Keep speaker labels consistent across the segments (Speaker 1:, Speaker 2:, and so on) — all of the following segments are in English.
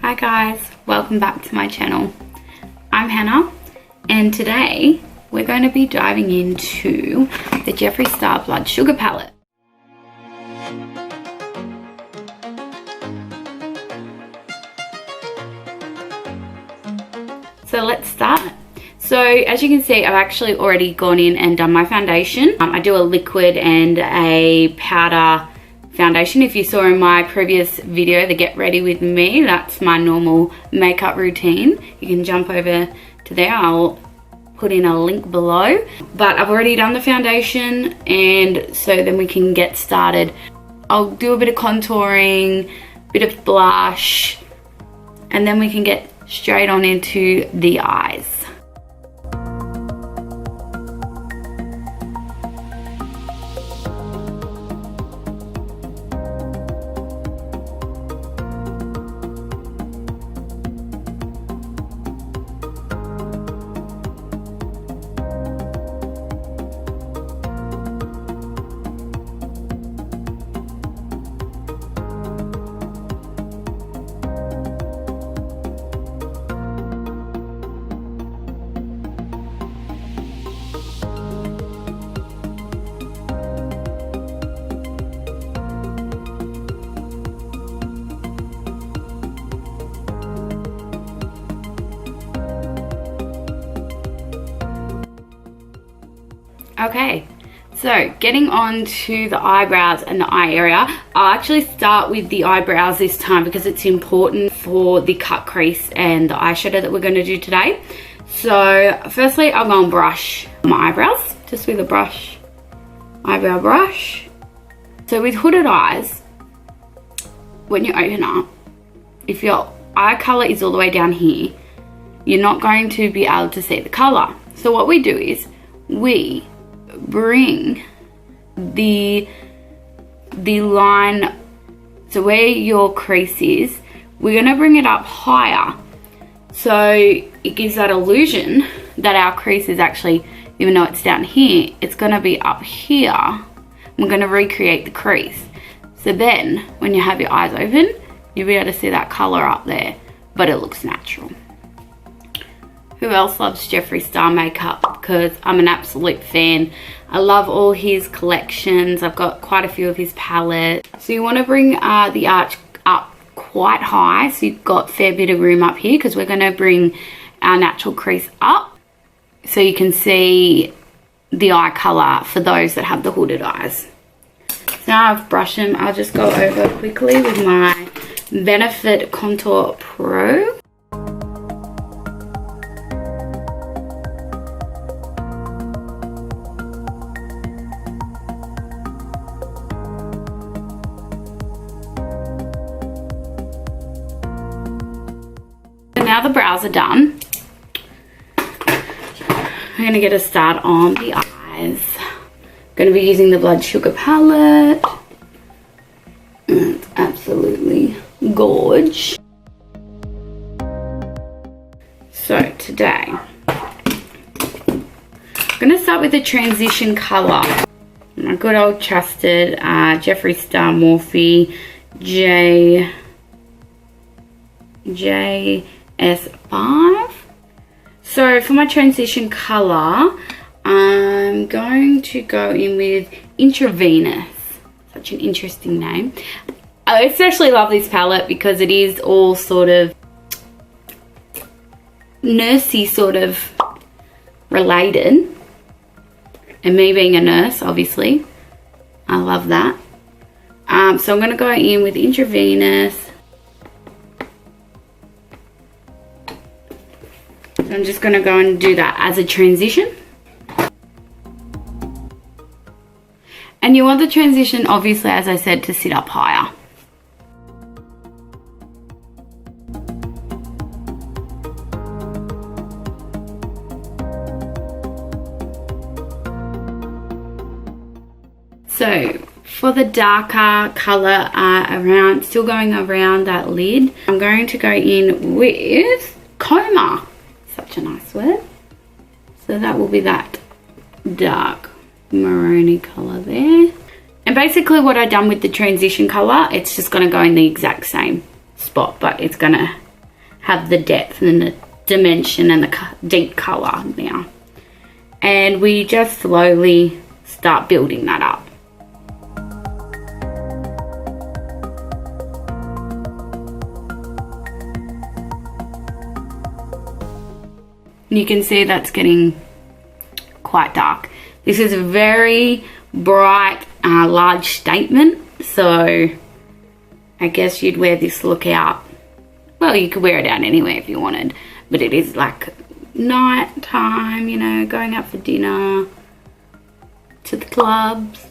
Speaker 1: Hi guys, welcome back to my channel. I'm Hannah and today we're going to be diving into the Jeffree Star Blood Sugar Palette. So let's start. So as you can see, I've actually already gone in and done my foundation. I do a liquid and a powder foundation. If you saw in my previous video, the Get Ready With Me, that's my normal makeup routine. You can jump over to there. I'll put in a link below. But I've already done the foundation, and so then we can get started. I'll do a bit of contouring, bit of blush, and then we can get straight on into the eyes. Okay, so getting on to the eyebrows and the eye area, I'll actually start with the eyebrows this time because it's important for the cut crease and the eyeshadow that we're going to do today. So firstly, I'll go and brush my eyebrows just with a eyebrow brush. So with hooded eyes, when you open up, if your eye color is all the way down here, you're not going to be able to see the color. So what we do is we bring the line, so where your crease is, we're going to bring it up higher, so it gives that illusion that our crease is actually, even though it's down here, it's going to be up here. We're going to recreate the crease, so then when you have your eyes open, you'll be able to see that color up there, but it looks natural. Who else loves Jeffree Star makeup? Because I'm an absolute fan. I love all his collections. I've got quite a few of his palettes. So you want to bring the arch up quite high, so you've got a fair bit of room up here, because we're going to bring our natural crease up so you can see the eye color for those that have the hooded eyes. So now I've brushed them, I'll just go over quickly with my Benefit Contour Pro. Now the brows are done, we're going to get a start on the eyes. Going to be using the Blood Sugar palette. It's absolutely gorge. So today, I'm going to start with the transition color. My good old trusted Jeffree Star Morphe JS5. So for my transition color, I'm going to go in with Intravenous. Such an interesting name. I especially love this palette because it is all sort of nursey sort of related, and me being a nurse, obviously, I love that. So I'm going to go in with Intravenous. I'm just going to go and do that as a transition. And you want the transition, obviously, as I said, to sit up higher. So for the darker color, still going around that lid, I'm going to go in with Coma. Such a nice word. So that will be that dark maroony color there. And basically what I've done with the transition color, it's just going to go in the exact same spot, but it's going to have the depth and the dimension and the deep color now. And we just slowly start building that up. You can see that's getting quite dark. This is a very bright, large statement, so I guess you'd wear this look out. Well, you could wear it out anyway if you wanted, but it is like night time, you know, going out for dinner, to the clubs.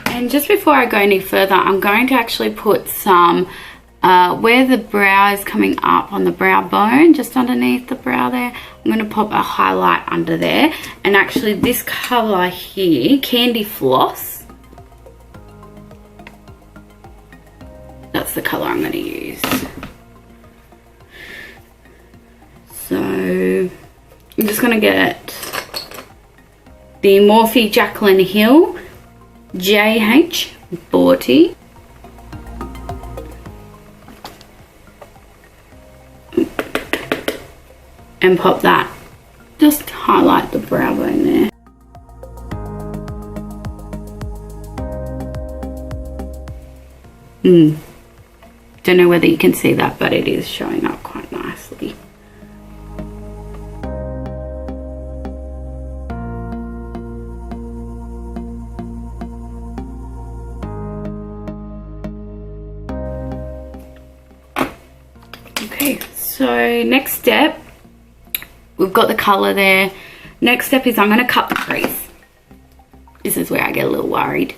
Speaker 1: And just before I go any further, I'm going to actually put some where the brow is coming up on the brow bone, just underneath the brow there. I'm going to pop a highlight under there. And actually this color here, Candy Floss, that's the color I'm going to use. So I'm just going to get the Morphe Jaclyn Hill JH40. And pop that. Just highlight the brow bone there. Don't know whether you can see that, but it is showing up quite nicely. Okay, so next step, we've got the color there. Next step is I'm going to cut the crease. This is where I get a little worried.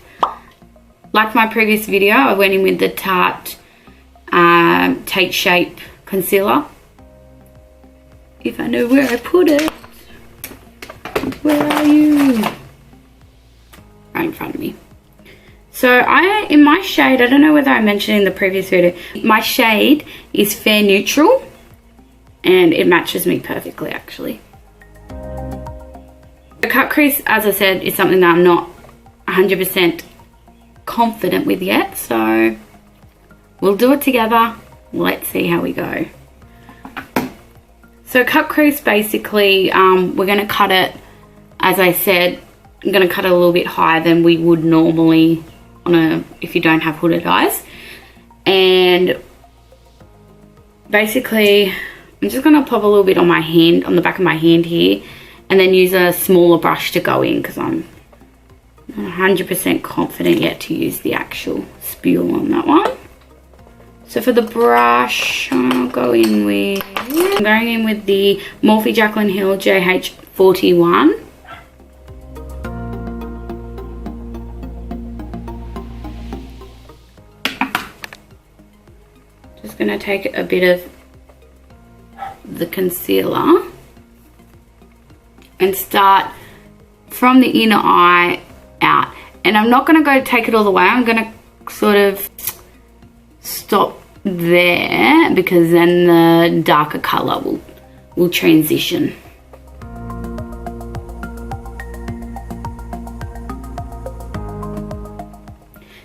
Speaker 1: Like my previous video, I went in with the Tarte Tate Shape Concealer. If I know where I put it. Where are you? Right in front of me. So in my shade, I don't know whether I mentioned in the previous video, my shade is Fair Neutral. And it matches me perfectly, actually. The cut crease, as I said, is something that I'm not 100% confident with yet. So we'll do it together. Let's see how we go. So cut crease, basically, we're going to cut it, as I said, I'm going to cut it a little bit higher than we would normally if you don't have hooded eyes. And basically, I'm just going to pop a little bit on my hand, on the back of my hand here, and then use a smaller brush to go in because I'm not 100% confident yet to use the actual spule on that one. So for the brush, I'm going in with the Morphe Jaclyn Hill JH41. Just going to take a bit of the concealer and start from the inner eye out. And I'm not going to go take it all the way. I'm going to sort of stop there because then the darker color will transition.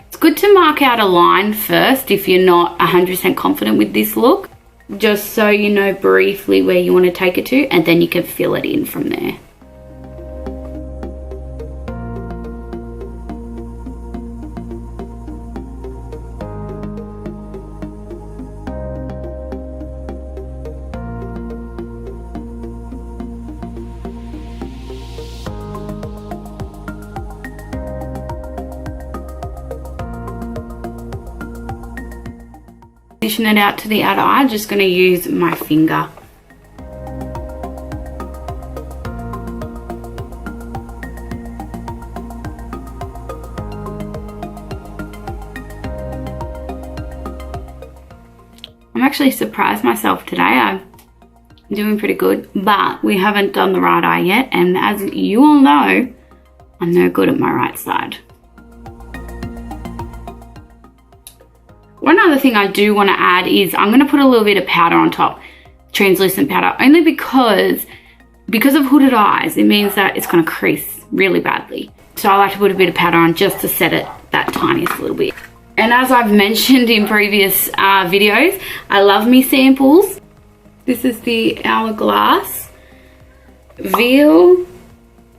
Speaker 1: It's good to mark out a line first if you're not 100% confident with this look, just so you know briefly where you want to take it to, and then you can fill it in from there. Position it out to the outer eye. I'm just going to use my finger. I'm actually surprised myself today. I'm doing pretty good, but we haven't done the right eye yet, and as you all know, I'm no good at my right side. One other thing I do want to add is I'm going to put a little bit of powder on top, translucent powder, only because of hooded eyes, it means that it's going to crease really badly. So I like to put a bit of powder on just to set it that tiniest little bit. And as I've mentioned in previous videos, I love me samples. This is the Hourglass Veil,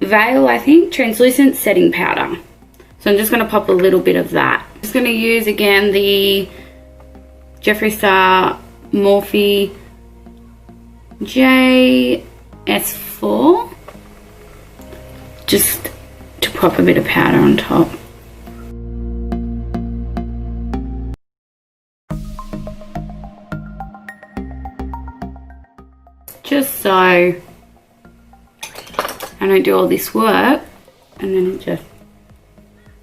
Speaker 1: I think, translucent setting powder. So I'm just going to pop a little bit of that. I'm just going to use again the Jeffree Star Morphe JS4, just to pop a bit of powder on top. Just so I don't do all this work and then it just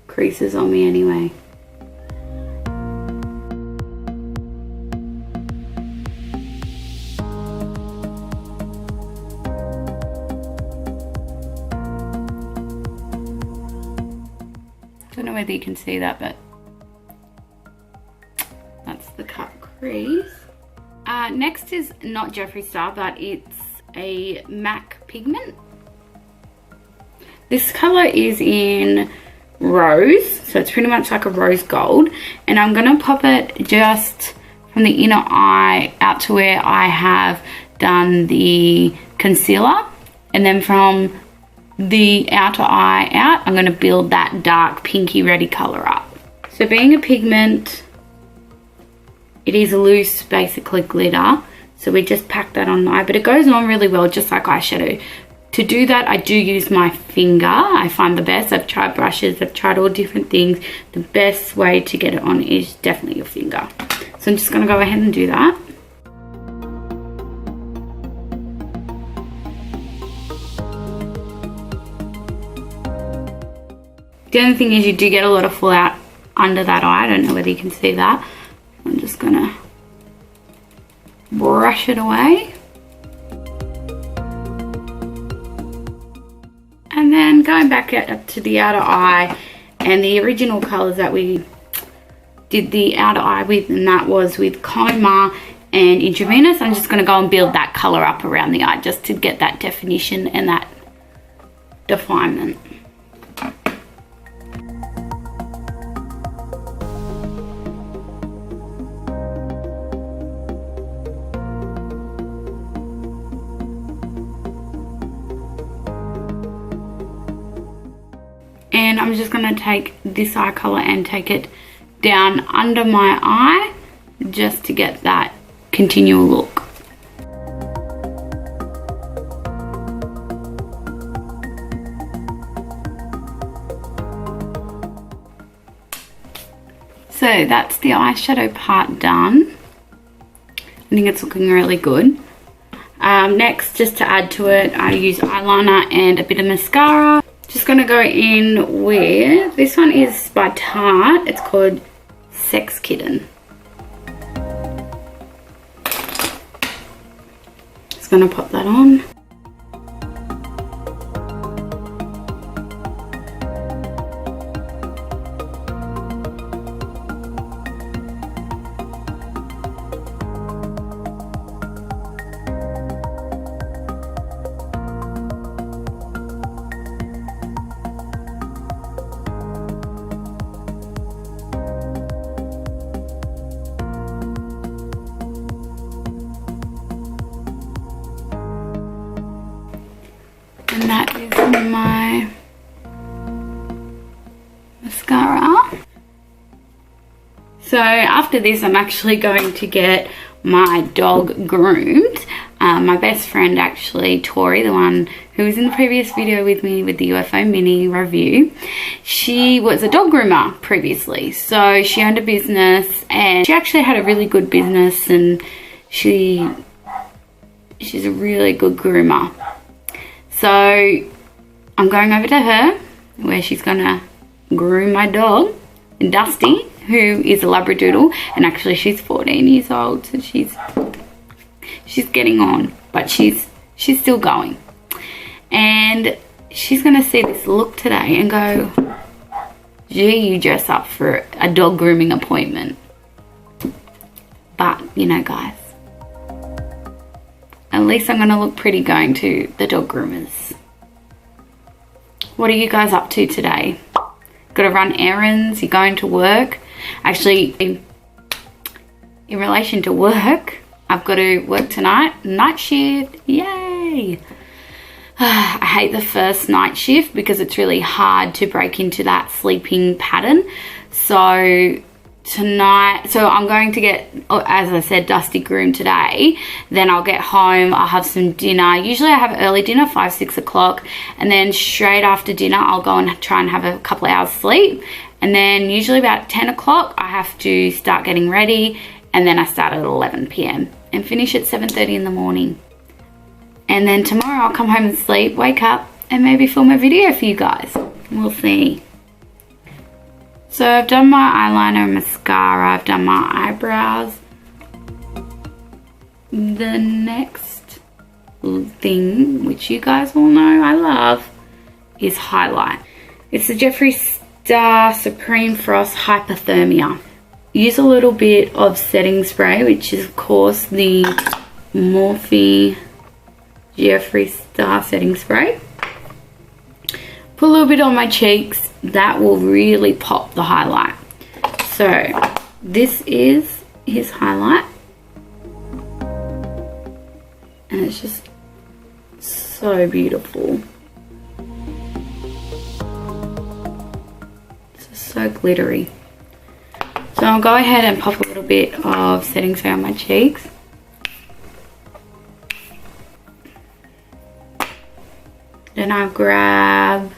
Speaker 1: creases on me anyway. Don't know whether you can see that, but that's the cut crease. Next is not Jeffree Star, but it's a MAC pigment. This color is in rose, so it's pretty much like a rose gold, and I'm gonna pop it just from the inner eye out to where I have done the concealer, and then from the outer eye out, I'm gonna build that dark pinky reddy color up. So being a pigment, it is loose, basically glitter, so we just pack that on the eye, but it goes on really well, just like eyeshadow. To do that, I do use my finger. I find the best. I've tried brushes, I've tried all different things. The best way to get it on is definitely your finger. So I'm just gonna go ahead and do that. The only thing is you do get a lot of fallout under that eye. I don't know whether you can see that. I'm just gonna brush it away. And then going back up to the outer eye, and the original colors that we did the outer eye with, and that was with Coma and Intravenous. I'm just gonna go and build that color up around the eye just to get that definition and that definement. And I'm just going to take this eye color and take it down under my eye just to get that continual look. So that's the eyeshadow part done. I think it's looking really good. Next, just to add to it, I use eyeliner and a bit of mascara. Just going to go in with, this one is by Tarte, it's called Sex Kitten. Just going to pop that on. And that is my mascara. So after this, I'm actually going to get my dog groomed. My best friend actually, Tori, the one who was in the previous video with me with the UFO mini review, she was a dog groomer previously. So she owned a business and she actually had a really good business, and she's a really good groomer. So I'm going over to her where she's gonna groom my dog, Dusty, who is a Labradoodle, and actually she's 14 years old, so she's getting on, but she's still going. And she's gonna see this look today and go, gee, you dress up for a dog grooming appointment. But you know, guys, at least I'm gonna look pretty going to the dog groomers. What are you guys up to today? Gotta run errands, you're going to work. Actually, in relation to work, I've got to work tonight, night shift, yay! I hate the first night shift because it's really hard to break into that sleeping pattern. So tonight, I'm going to get, as I said, dusty groom today. Then I'll get home, I'll have some dinner. Usually I have early dinner, 5, 6 o'clock. And then straight after dinner, I'll go and try and have a couple of hours sleep. And then usually about 10 o'clock, I have to start getting ready. And then I start at 11 p.m. and finish at 7:30 in the morning. And then tomorrow I'll come home and sleep, wake up, and maybe film a video for you guys. We'll see. So I've done my eyeliner and mascara, I've done my eyebrows. The next thing, which you guys all know I love, is highlight. It's the Jeffree Star Supreme Frost Hypothermia. Use a little bit of setting spray, which is of course the Morphe Jeffree Star setting spray. Put a little bit on my cheeks. That will really pop the highlight. So this is his highlight. And it's just so beautiful. It's just so glittery. So I'll go ahead and pop a little bit of setting spray on my cheeks. Then I'll grab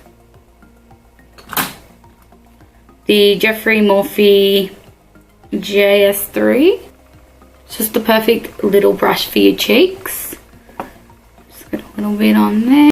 Speaker 1: the Jeffree Morphe JS3. It's just the perfect little brush for your cheeks. Just get a little bit on there.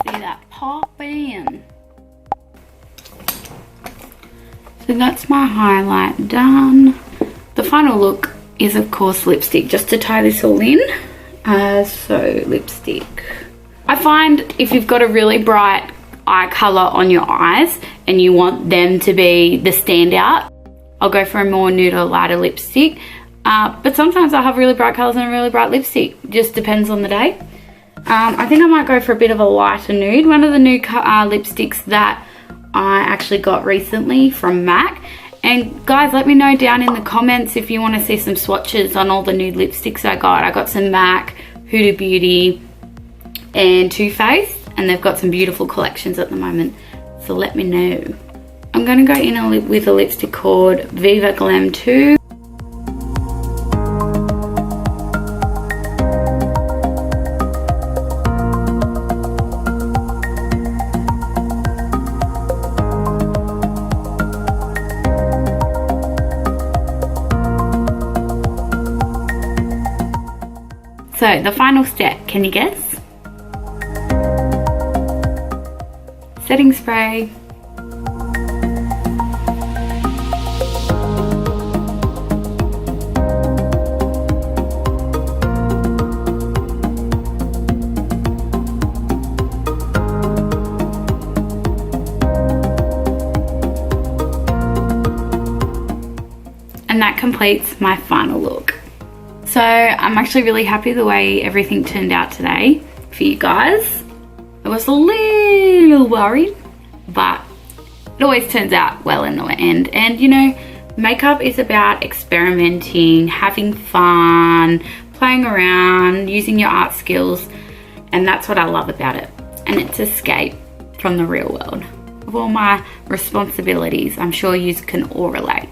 Speaker 1: See that pop in. So that's my highlight done. The final look is of course lipstick, just to tie this all in. So lipstick. I find if you've got a really bright eye color on your eyes and you want them to be the standout, I'll go for a more nude or lighter lipstick. But sometimes I have really bright colors and a really bright lipstick. Just depends on the day. I think I might go for a bit of a lighter nude. One of the new lipsticks that I actually got recently from MAC. And guys, let me know down in the comments if you want to see some swatches on all the nude lipsticks I got. I got some MAC, Huda Beauty, and Too Faced. And they've got some beautiful collections at the moment. So let me know. I'm going to go in with a lipstick called Viva Glam 2. So the final step, can you guess? Setting spray. And that completes my final look. So I'm actually really happy the way everything turned out today for you guys. I was a little worried, but it always turns out well in the end. And you know, makeup is about experimenting, having fun, playing around, using your art skills, and that's what I love about it. And it's escape from the real world of all my responsibilities. I'm sure you can all relate.